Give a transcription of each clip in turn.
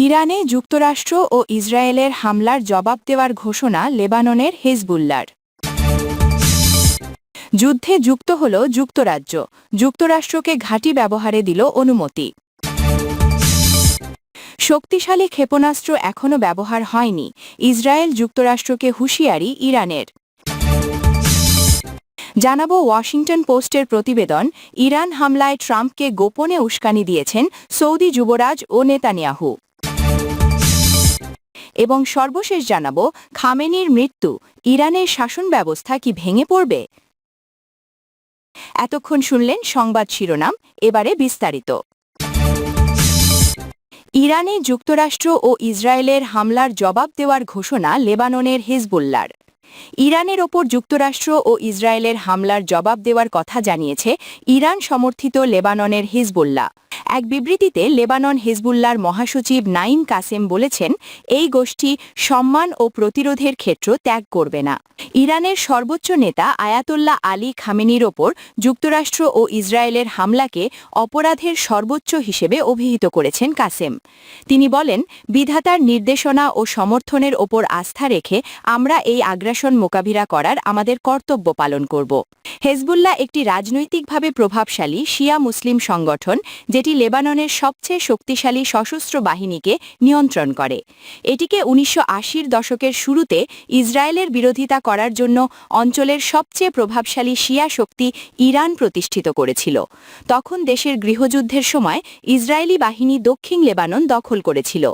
ইরানে যুক্তরাষ্ট্র ও ইসরায়েলের হামলার জবাব দেওয়ার ঘোষণা লেবাননের হিজবুল্লাহর। যুদ্ধে যুক্ত হল যুক্তরাজ্য, যুক্তরাষ্ট্রকে ঘাঁটি ব্যবহারে দিল অনুমতি। শক্তিশালী ক্ষেপণাস্ত্র এখনও ব্যবহার হয়নি, ইসরায়েল যুক্তরাষ্ট্রকে হুঁশিয়ারি ইরানের। জানাবো ওয়াশিংটন পোস্টের প্রতিবেদন, ইরান হামলায় ট্রাম্পকে গোপনে উস্কানি দিয়েছেন সৌদি যুবরাজ ও নেতানিয়াহু। এবং সর্বশেষ জানাবো, খামেনির মৃত্যু, ইরানের শাসন ব্যবস্থা কি ভেঙে পড়বে? এতক্ষণ শুনলেন সংবাদ শিরোনাম, এবারে বিস্তারিত। ইরানে যুক্তরাষ্ট্র ও ইসরায়েলের হামলার জবাব দেওয়ার ঘোষণা লেবাননের হিজবুল্লাহর। ইরানের ওপর যুক্তরাষ্ট্র ও ইসরায়েলের হামলার জবাব দেওয়ার কথা জানিয়েছে ইরান সমর্থিত লেবাননের হিজবুল্লাহ। এক বিবৃতিতে লেবানন হিজবুল্লাহর মহাসচিব নাইম কাসেম বলেছেন, এই গোষ্ঠী সম্মান ও প্রতিরোধের ক্ষেত্র ত্যাগ করবে না। ইরানের সর্বোচ্চ নেতা আয়াতোল্লাহ আলী খামেনির ওপর যুক্তরাষ্ট্র ও ইসরায়েলের হামলাকে অপরাধের সর্বোচ্চ হিসেবে অভিহিত করেছেন কাসেম। তিনি বলেন, বিধাতার নির্দেশনা ও সমর্থনের ওপর আস্থা রেখে আমরা এই আগ্রাসন মোকাবিলা করার আমাদের কর্তব্য পালন করব। হেজবুল্লাহ একটি রাজনৈতিকভাবে প্রভাবশালী শিয়া মুসলিম সংগঠন, যেটি লেবাননের সবচেয়ে শক্তিশালী সশস্ত্র বাহিনীকে নিয়ন্ত্রণ করে। এটিকে ১৯৮০-র দশকের শুরুতে ইসরায়েলের বিরোধিতা করার জন্য অঞ্চলের সবচেয়ে প্রভাবশালী শিয়া শক্তি ইরান প্রতিষ্ঠিত করেছিল। তখন দেশের গৃহযুদ্ধের সময় ইসরায়েলি বাহিনী দক্ষিণ লেবানন দখল করেছিল।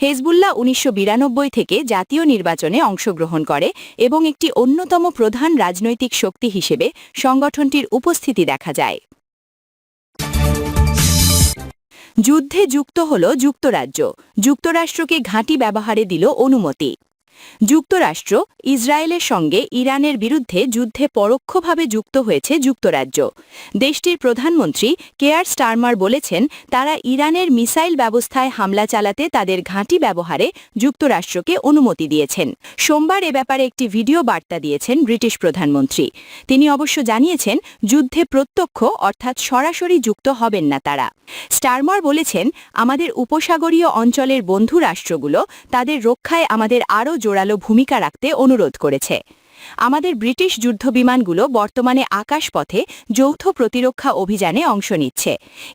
হেজবুল্লাহ ১৯৯২ থেকে জাতীয় নির্বাচনে অংশগ্রহণ করে এবং একটি অন্যতম প্রধান রাজনৈতিক শক্তি হিসেবে সংগঠনটির উপস্থিতি দেখা যায়। যুদ্ধে যুক্ত হল যুক্তরাজ্য, যুক্তরাষ্ট্রকে ঘাঁটি ব্যবহারে দিল অনুমতি। যুক্তরাষ্ট্র ইসরায়েলের সঙ্গে ইরানের বিরুদ্ধে যুদ্ধে পরোক্ষভাবে যুক্ত হয়েছে যুক্তরাজ্য। দেশটির প্রধানমন্ত্রী কেয়ার স্টারমার বলেছেন, তারা ইরানের মিসাইল ব্যবস্থায় হামলা চালাতে তাদের ঘাঁটি ব্যবহারে যুক্তরাষ্ট্রকে অনুমতি দিয়েছেন। সোমবার এ ব্যাপারে একটি ভিডিও বার্তা দিয়েছেন ব্রিটিশ প্রধানমন্ত্রী। তিনি অবশ্য জানিয়েছেন, যুদ্ধে প্রত্যক্ষ অর্থাৎ সরাসরি যুক্ত হবেন না তারা। স্টারমার বলেছেন, আমাদের উপসাগরীয় অঞ্চলের বন্ধু রাষ্ট্রগুলো তাদের রক্ষায় আমাদের আরও জোরালো ভূমিকা রাখতে অনুরোধ করেছে। আমাদের ব্রিটিশ যুদ্ধবিমানগুলো বর্তমানে আকাশপথে যৌথ প্রতিরক্ষা অভিযানে অংশ নিচ্ছে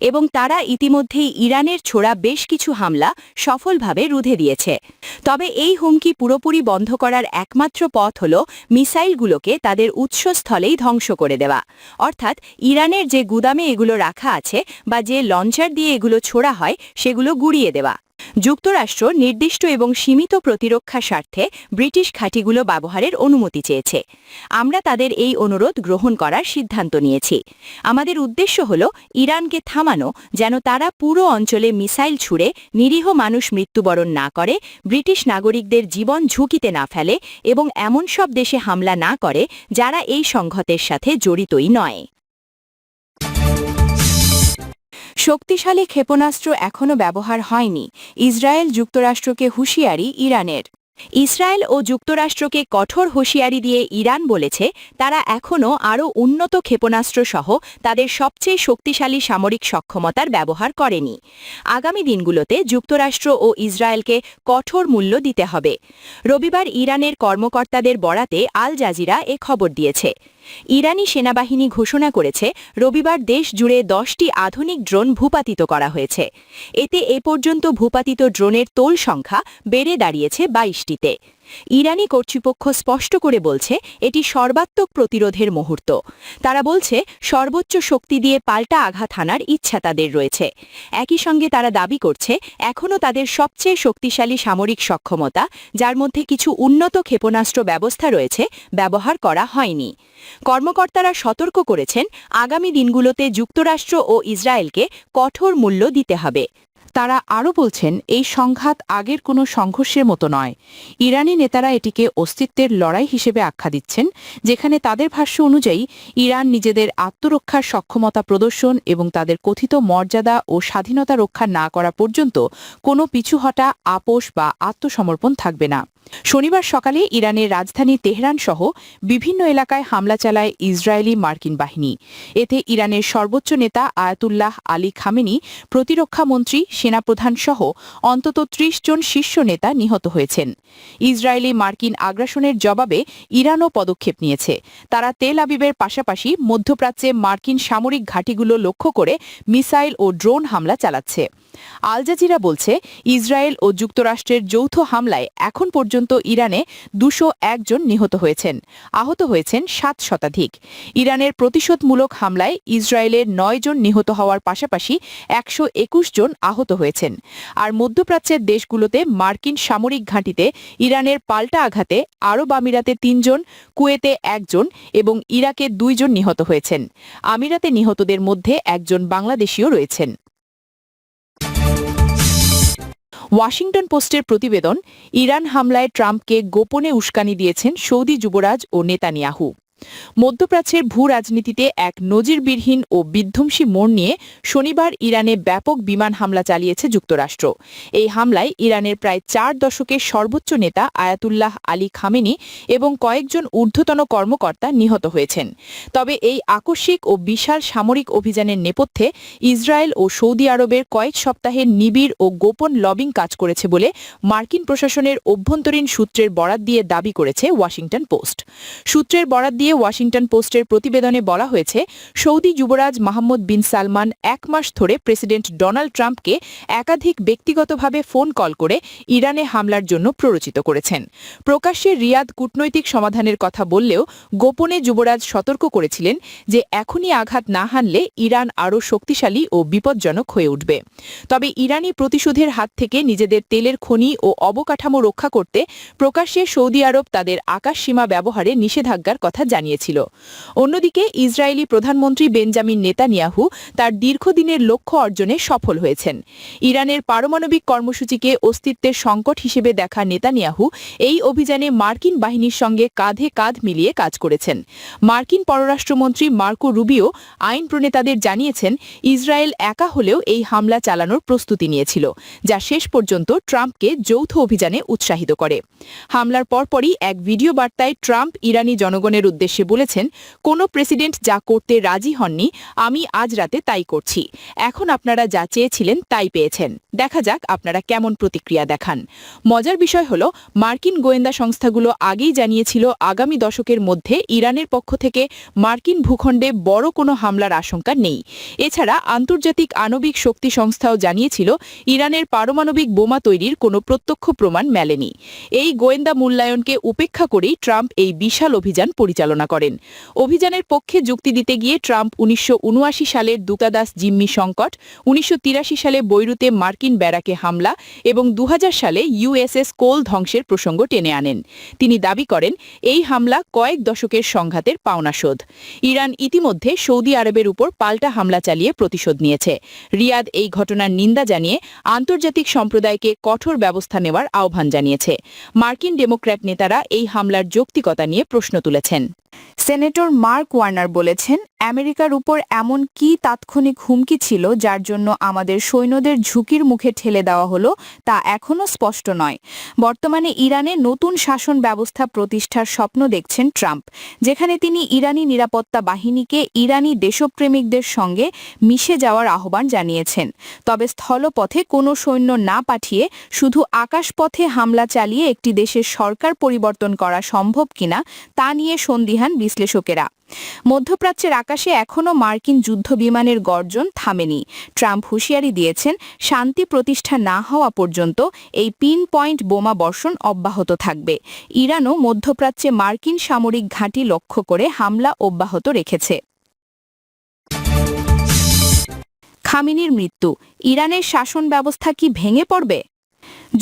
এবং তারা ইতিমধ্যেই ইরানের ছোড়া বেশ কিছু হামলা সফলভাবে রুখে দিয়েছে। তবে এই হুমকি পুরোপুরি বন্ধ করার একমাত্র পথ হল মিসাইলগুলোকে তাদের উৎসস্থলেই ধ্বংস করে দেওয়া, অর্থাৎ ইরানের যে গুদামে এগুলো রাখা আছে বা যে লঞ্চার দিয়ে এগুলো ছোড়া হয় সেগুলো গুড়িয়ে দেওয়া। যুক্তরাষ্ট্র নির্দিষ্ট এবং সীমিত প্রতিরক্ষা স্বার্থে ব্রিটিশ ঘাঁটিগুলো ব্যবহারের অনুমতি চেয়েছে। আমরা তাদের এই অনুরোধ গ্রহণ করার সিদ্ধান্ত নিয়েছি। আমাদের উদ্দেশ্য হল ইরানকে থামানো, যেন তারা পুরো অঞ্চলে মিসাইল ছুড়ে নিরীহ মানুষ মৃত্যুবরণ না করে, ব্রিটিশ নাগরিকদের জীবন ঝুঁকিতে না ফেলে এবং এমন সব দেশে হামলা না করে যারা এই সংঘাতের সাথে জড়িতই নয়। শক্তিশালী ক্ষেপণাস্ত্র এখনও ব্যবহার হয়নি, ইসরায়েল যুক্তরাষ্ট্রকে হুঁশিয়ারি ইরানের। ইসরায়েল ও যুক্তরাষ্ট্রকে কঠোর হুঁশিয়ারি দিয়ে ইরান বলেছে, তারা এখনও আরও উন্নত ক্ষেপণাস্ত্র সহ তাদের সবচেয়ে শক্তিশালী সামরিক সক্ষমতার ব্যবহার করেনি। আগামী দিনগুলোতে যুক্তরাষ্ট্র ও ইসরায়েলকে কঠোর মূল্য দিতে হবে। রবিবার ইরানের কর্মকর্তাদের বরাতে আল জাজিরা এ খবর দিয়েছে। ইরানি সেনাবাহিনী ঘোষণা করেছে, রবিবার দেশ জুড়ে 10টি আধুনিক ড্রোন ভূপাতিত করা হয়েছে। এতে এ পর্যন্ত ভূপাতিত ড্রোনের তোল সংখ্যা বেড়ে দাঁড়িয়েছে 22টিতে। ইরানি কর্তৃপক্ষ স্পষ্ট করে বলছে, এটি সর্বাত্মক প্রতিরোধের মুহূর্ত। তারা বলছে, সর্বোচ্চ শক্তি দিয়ে পাল্টা আঘাত হানার ইচ্ছা তাদের রয়েছে। একই সঙ্গে তারা দাবি করছে, এখনও তাদের সবচেয়ে শক্তিশালী সামরিক সক্ষমতা, যার মধ্যে কিছু উন্নত ক্ষেপণাস্ত্র ব্যবস্থা রয়েছে, ব্যবহার করা হয়নি। কর্মকর্তারা সতর্ক করেছেন, আগামী দিনগুলোতে যুক্তরাষ্ট্র ও ইসরায়েলকে কঠোর মূল্য দিতে হবে। তারা আরও বলছেন, এই সংঘাত আগের কোনো সংঘর্ষের মতো নয়। ইরানি নেতারা এটিকে অস্তিত্বের লড়াই হিসেবে আখ্যা দিচ্ছেন, যেখানে তাদের ভাষ্য অনুযায়ী ইরান নিজেদের আত্মরক্ষার সক্ষমতা প্রদর্শন এবং তাদের কথিত মর্যাদা ও স্বাধীনতা রক্ষা না করা পর্যন্ত কোনো পিছুহটা, আপোষ বা আত্মসমর্পণ থাকবে না। শনিবার সকালে ইরানের রাজধানী তেহরান সহ বিভিন্ন এলাকায় হামলা চালায় ইসরায়েলি মার্কিন বাহিনী। এতে ইরানের সর্বোচ্চ নেতা আয়াতুল্লাহ আলী খামেনি, প্রতিরক্ষা মন্ত্রী, সেনাপ্রধান সহ অন্তত ৩০ জন শীর্ষ নেতা নিহত হয়েছেন। ইসরায়েলি মার্কিন আগ্রাসনের জবাবে ইরানও পদক্ষেপ নিয়েছে। তারা তেল আবিবের পাশাপাশি মধ্যপ্রাচ্যে মার্কিন সামরিক ঘাঁটিগুলো লক্ষ্য করে মিসাইল ও ড্রোন হামলা চালাচ্ছে। আল জাজিরা বলছে, ইসরায়েল ও যুক্তরাষ্ট্রের যৌথ হামলায় এখন পর্যন্ত ইরানে ২০১ জন নিহত হয়েছেন, আহত হয়েছেন ৭ শতাধিক। ইরানের প্রতিশোধমূলক হামলায় ইসরায়েলের ৯ জন নিহত হওয়ার পাশাপাশি ১২১ জন আহত হয়েছেন। আর মধ্যপ্রাচ্যের দেশগুলোতে মার্কিন সামরিক ঘাঁটিতে ইরানের পাল্টা আঘাতে আরব আমিরাতে ৩ জন, কুয়েতে ১ জন এবং ইরাকে ২ জন নিহত হয়েছেন। আমিরাতে নিহতদের মধ্যে একজন বাংলাদেশীও রয়েছেন। ওয়াশিংটন পোস্টের প্রতিবেদন, ইরান হামলায় ট্রাম্পকে গোপনে উস্কানি দিয়েছেন সৌদি যুবরাজ ও নেতানিয়াহু। মধ্যপ্রাচ্যের ভূ রাজনীতিতে এক নজিরবিহীন ও বিধ্বংসী মোড় নিয়ে শনিবার ইরানে ব্যাপক বিমান হামলা চালিয়েছে যুক্তরাষ্ট্র। এই হামলায় ইরানের প্রায় ৪ দশকের সর্বোচ্চ নেতা আয়াতুল্লাহ আলী খামেনি এবং কয়েকজন ঊর্ধ্বতন কর্মকর্তা নিহত হয়েছেন। তবে এই আকস্মিক ও বিশাল সামরিক অভিযানের নেপথ্যে ইসরায়েল ও সৌদি আরবের কয়েক সপ্তাহের নিবিড় ও গোপন লবিং কাজ করেছে বলে মার্কিন প্রশাসনের অভ্যন্তরীণ সূত্রের বরাত দিয়ে দাবি করেছে ওয়াশিংটন পোস্ট। সূত্রের বরাত দিয়ে ওয়াশিংটন পোস্টের প্রতিবেদনে বলা হয়েছে, সৌদি যুবরাজ মোহাম্মদ বিন সালমান ১ মাস ধরে প্রেসিডেন্ট ডোনাল্ড ট্রাম্পকে একাধিক ব্যক্তিগতভাবে ফোন কল করে ইরানে হামলার জন্য প্ররোচিত করেছেন। প্রকাশ্যে রিয়াদ কূটনৈতিক সমাধানের কথা বললেও গোপনে যুবরাজ সতর্ক করেছিলেন যে এখনই আঘাত না হানলে ইরান আরও শক্তিশালী ও বিপজ্জনক হয়ে উঠবে। তবে ইরানি প্রতিশোধের হাত থেকে নিজেদের তেলের খনি ও অবকাঠামো রক্ষা করতে প্রকাশ্যে সৌদি আরব তাদের আকাশসীমা ব্যবহারে নিষেধাজ্ঞার কথা জানিয়েছিল। অন্যদিকে ইসরায়েলি প্রধানমন্ত্রী বেঞ্জামিন নেতানিয়াহু তার দীর্ঘদিনের লক্ষ্য অর্জনে সফল হয়েছেন। ইরানের পারমাণবিক কর্মসূচিকে অস্তিত্বের সংকট হিসেবে দেখা নেতানিয়াহু এই অভিযানে মার্কিন বাহিনীর সঙ্গে কাঁধে কাঁধ মিলিয়ে কাজ করেছেন। মার্কিন পররাষ্ট্রমন্ত্রী মার্কো রুবিও আইন প্রণেতাদের জানিয়েছেন, ইসরায়েল একা হলেও এই হামলা চালানোর প্রস্তুতি নিয়েছিল, যা শেষ পর্যন্ত ট্রাম্পকে যৌথ অভিযানে উৎসাহিত করে। হামলার পরপরই এক ভিডিও বার্তায় ট্রাম্প ইরানি জনগণের উদ্দেশ্যে বলেছেন, কোনো প্রেসিডেন্ট যা করতে রাজি হননি, আমি আজ রাতে তাই করছি। এখন আপনারা যা চেয়েছিলেন তাই পেয়েছেন। দেখা যাক আপনারা কেমন প্রতিক্রিয়া দেখান। মজার বিষয় হল, মার্কিন গোয়েন্দা সংস্থাগুলো আগেই জানিয়েছিল আগামী দশকের মধ্যে ইরানের পক্ষ থেকে মার্কিন ভূখণ্ডে বড় কোনো হামলার আশঙ্কা নেই। এছাড়া আন্তর্জাতিক আণবিক শক্তি সংস্থাও জানিয়েছিল ইরানের পারমাণবিক বোমা তৈরির কোনো প্রত্যক্ষ প্রমাণ মেলেনি। এই গোয়েন্দা মূল্যায়নকে উপেক্ষা করেই ট্রাম্প এই বিশাল অভিযান পরিচালনা করেন। অভিযানের পক্ষে যুক্তি দিতে গিয়ে ট্রাম্প ১৯৭৯ সালের দূতাদাস জিম্মি সংকট, ১৯৮৩ সালে বৈরুতে মার্কিন ব্যারাকে হামলা এবং ২০০০ সালে ইউএসএস কোল ধ্বংসের প্রসঙ্গ টেনে আনেন। তিনি দাবি করেন, এই হামলা কয়েক দশকের সংঘাতের পাওনাশোধ। ইরান ইতিমধ্যে সৌদি আরবের উপর পাল্টা হামলা চালিয়ে প্রতিশোধ নিয়েছে। রিয়াদ এই ঘটনার নিন্দা জানিয়ে আন্তর্জাতিক সম্প্রদায়কে কঠোর ব্যবস্থা নেওয়ার আহ্বান জানিয়েছে। মার্কিন ডেমোক্র্যাট নেতারা এই হামলার যৌক্তিকতা নিয়ে প্রশ্ন তুলেছেন। সেনেটর মার্ক ওয়ার্নার বলেছেন, আমেরিকার উপর এমন কী তাৎক্ষণিক হুমকি ছিল যার জন্য আমাদের সৈন্যদের ঝুঁকির মুখে ঠেলে দেওয়া হলো তা এখনও স্পষ্ট নয়। বর্তমানে ইরানে নতুন শাসন ব্যবস্থা প্রতিষ্ঠার স্বপ্ন দেখছেন ট্রাম্প, যেখানে তিনি ইরানি নিরাপত্তা বাহিনীকে ইরানি দেশপ্রেমিকদের সঙ্গে মিশে যাওয়ার আহ্বান জানিয়েছেন। তবে স্থলপথে কোনো সৈন্য না পাঠিয়ে শুধু আকাশপথে হামলা চালিয়ে একটি দেশের সরকার পরিবর্তন করা সম্ভব কিনা তা নিয়ে সন্দিহান বিশ্লেষকেরা। মধ্যপ্রাচ্যের আকাশে এখনও মার্কিন যুদ্ধবিমানের গর্জন থামেনি। ট্রাম্প হুঁশিয়ারি দিয়েছেন, শান্তি প্রতিষ্ঠা না হওয়া পর্যন্ত এই পিন পয়েন্ট বোমা বর্ষণ অব্যাহত থাকবে। ইরানও মধ্যপ্রাচ্যে মার্কিন সামরিক ঘাঁটি লক্ষ্য করে হামলা অব্যাহত রেখেছে। খামেনির মৃত্যু, ইরানের শাসন ব্যবস্থা কি ভেঙে পড়বে?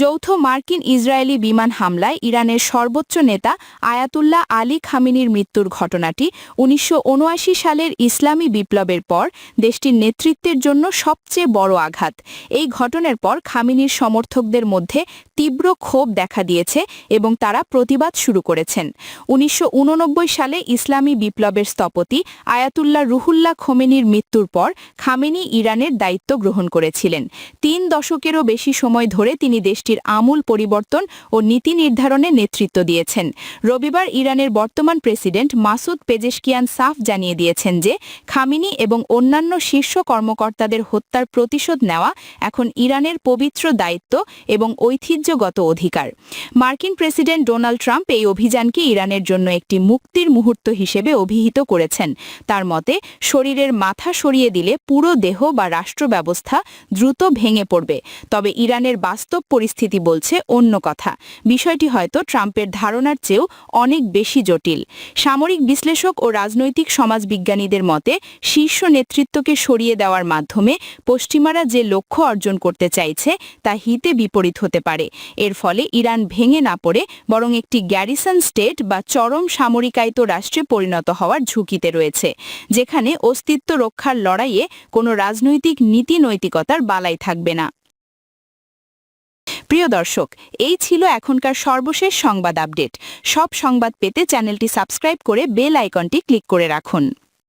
যৌথ মার্কিন ইসরায়েলি বিমান হামলায় ইরানের সর্বোচ্চ নেতা আয়াতুল্লাহ আলী খামেনির মৃত্যুর ঘটনাটি ১৯৭৯ সালের ইসলামী বিপ্লবের পর দেশটির নেতৃত্বের জন্য সবচেয়ে বড় আঘাত। এই ঘটনার পর খামেনির সমর্থকদের মধ্যে তীব্র ক্ষোভ দেখা দিয়েছে এবং তারা প্রতিবাদ শুরু করেছেন। ১৯৮৯ সালে ইসলামী বিপ্লবের স্থপতি আয়াতুল্লাহ রুহুল্লাহ খোমেনির মৃত্যুর পর খামেনি ইরানের দায়িত্ব গ্রহণ করেছিলেন। ৩ দশকেরও বেশি সময় ধরে তিনি দেশটির আমূল পরিবর্তন ও নীতি নির্ধারণে নেতৃত্ব দিয়েছেন। রবিবার ইরানের বর্তমান প্রেসিডেন্ট মাসুদ পেজেশকিয়ান সাফ জানিয়ে দিয়েছেন যে খামেনি এবং অন্যান্য শীর্ষ কর্মকর্তাদের হত্যার প্রতিশোধ নেওয়া এখন ইরানের পবিত্র দায়িত্ব এবং ঐতিহ্যগত অধিকার। মার্কিন প্রেসিডেন্ট ডোনাল্ড ট্রাম্প এই অভিযানকে ইরানের জন্য একটি মুক্তির মুহূর্ত হিসেবে অভিহিত করেছেন। তার মতে, শরীরের মাথা সরিয়ে দিলে পুরো দেহ বা রাষ্ট্র ব্যবস্থা দ্রুত ভেঙে পড়বে। তবে ইরানের বাস্তব পরিস্থিতি বলছে অন্য কথা। বিষয়টি হয়তো ট্রাম্পের ধারণার চেয়েও অনেক বেশি জটিল। সামরিক বিশ্লেষক ও রাজনৈতিক সমাজবিজ্ঞানীদের মতে, শীর্ষ নেতৃত্বকে সরিয়ে দেওয়ার মাধ্যমে পশ্চিমারা যে লক্ষ্য অর্জন করতে চাইছে তা হিতে বিপরীত হতে পারে। এর ফলে ইরান ভেঙে না পড়ে বরং একটি গ্যারিসন স্টেট বা চরম সামরিকায়িত রাষ্ট্রে পরিণত হওয়ার ঝুঁকিতে রয়েছে, যেখানে অস্তিত্ব রক্ষার লড়াইয়ে কোনো রাজনৈতিক নীতি নৈতিকতার বালাই থাকবে না। প্রিয় দর্শক, এই ছিল এখনকার সর্বশেষ সংবাদ আপডেট। সব সংবাদ পেতে চ্যানেলটি সাবস্ক্রাইব করে বেল আইকনটি ক্লিক করে রাখুন।